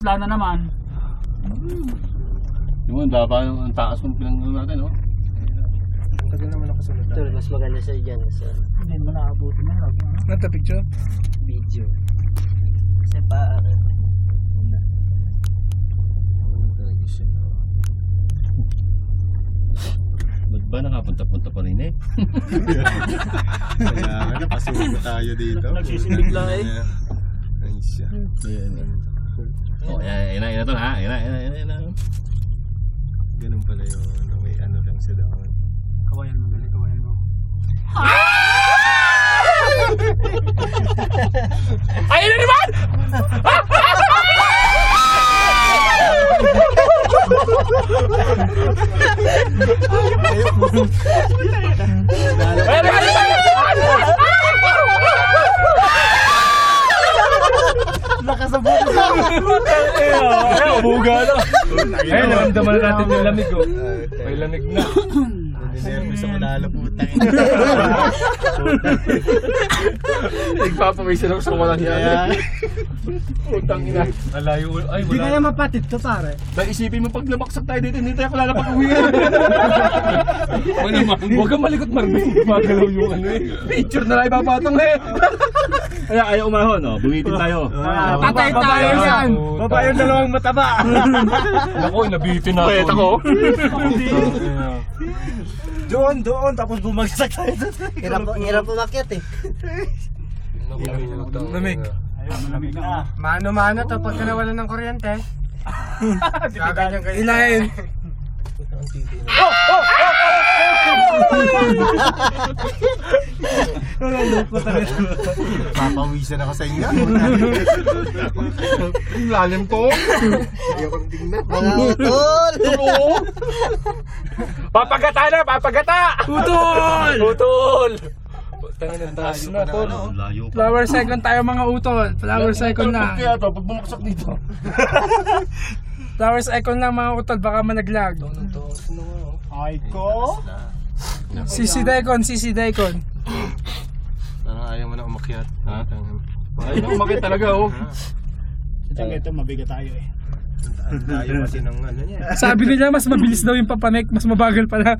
Isla na naman. Yung ang taas ng pinanggawa natin, no? Tagal naman ako sa Ito, mas maganda sa'yo dyan. Kasi Hindi mo nakabuti na. Not the picture? video. Kasi pa, Ba't ba nakapunta-punta pa rin eh? Kaya napasubo tayo dito. Nagsisibig lang eh. Ay siya. Oh, yan na to ha. Yan na. Ganun pala yun. May ano lang sa daon. Kawayan mo, gali kawayan mo. Ayun na naman! nakasabot na. Buga na. Ayun, naramdaman na natin yung lamig oh. May lamig na. Nervous ako lalaputan. Nagpapawisan ako sa walang yan. Putang ina. Alayo. Ay, Hindi wala. kaya mapatid to pare. Naisipin mo pag lumaksak tayo dito, hindi tayo kalapag-uwi. Huwag kang malikot, Marvin. Magalaw yung ano eh. Picture na lang ipapatong eh. Kaya ayaw umahon, no? Bumitin tayo. Patay tayo yan. Baba yung dalawang mataba. Ako, nabitin ako. Wait ako. Doon, tapos bumagsak tayo. Hirap umakyat eh. Lamig. Ayun, malamig na. Mano-mano to pagka nawalan ng kuryente. Gaganyan kayo. Ilahin. Papawisan ako sa inyo. Lalim ko. Ayokong tingnan. Mga utol! Papagata na! Papagata! Utol! Utol! Tangin ng taas na, tol. Layo pa. Flower cyclone tayo mga utol. Flower cyclone lang. Kaya to, pag bumaksak dito. Flower cyclone lang mga utol. Baka managlag. Ay ko? Sisi Daikon. Parang ayaw mo na umakyat. Ha? Ayaw na umakyat talaga, oh. Ito mabigat tayo eh. Ayaw kasi ng ano niya. Sabi nila mas mabilis daw yung papanek. Mas mabagal pala.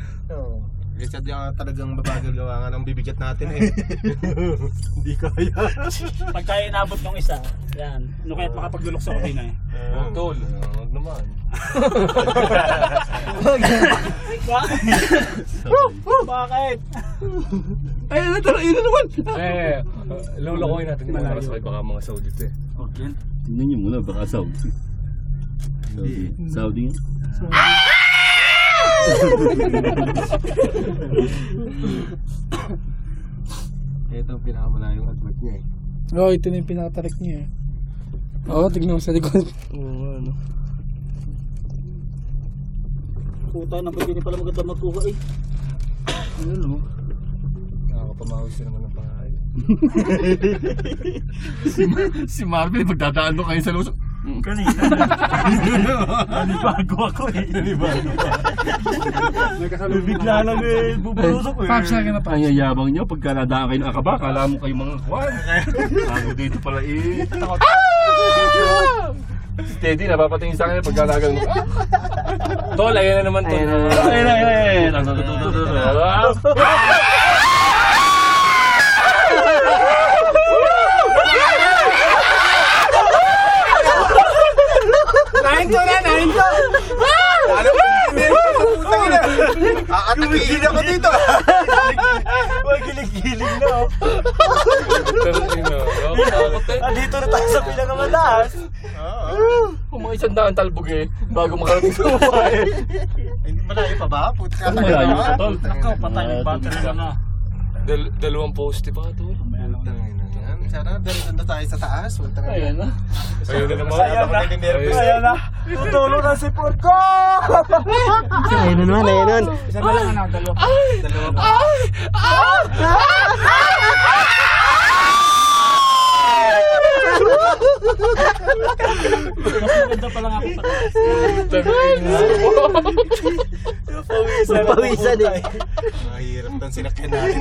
Kasi sadya talagang babagal gawa nga ng bibigat natin eh. Hindi kaya. Pagka inabot ng isa, yan. Ano kaya't makapaglulok sa okay na eh. Tol, huwag naman. Bakit? Ayun na tala, ayun na naman. Lulukoy natin yung mga kasakay baka mga Saudit eh. Okay. Tingnan nyo muna, baka Saudi. Saudi nga. Ito ang pinakamalayong advert niya eh. Oh, ito na yung pinakatarik niya eh. Oo, tignan mo sa likod. Oo, ano. Puta, nang pwede pala maganda magkuha eh. Ano? Nakakapamahos naman ng pangalan. Si Marvin, magdadaan doon kayo sa lusok. Kanina. Nanibago ako eh. Nanibago pa. Bigla lang eh, bubulusok eh. 5 seconds na pa. Ang yayabang nyo, pagka nadaan kayo ng akaba, kala mo kayo mga kwan. Bago dito pala eh. Steady, napapatingin sa akin pag galagal mo. Tol, ayan na naman tol. Ayun. Aatakihin ako dito. Huwag gilig-gilig na oh. Dito na tayo sa pinakamataas. Kung mga 100 talbog eh, bago makarating sa buhay. Malayo pa ba? Puta. Malayo pa tol. Ikaw, patay yung battery na. Dalawang poste pa ito. Sana dito tayo sa taas. Ayun na. Ayun na naman. Ayan na. Tutulong na si Porco. Ayun na naman. Isa na lang anak, dalawa. Maganda pa lang ako sa Pawisan eh. Mahirap tong sinakyan natin.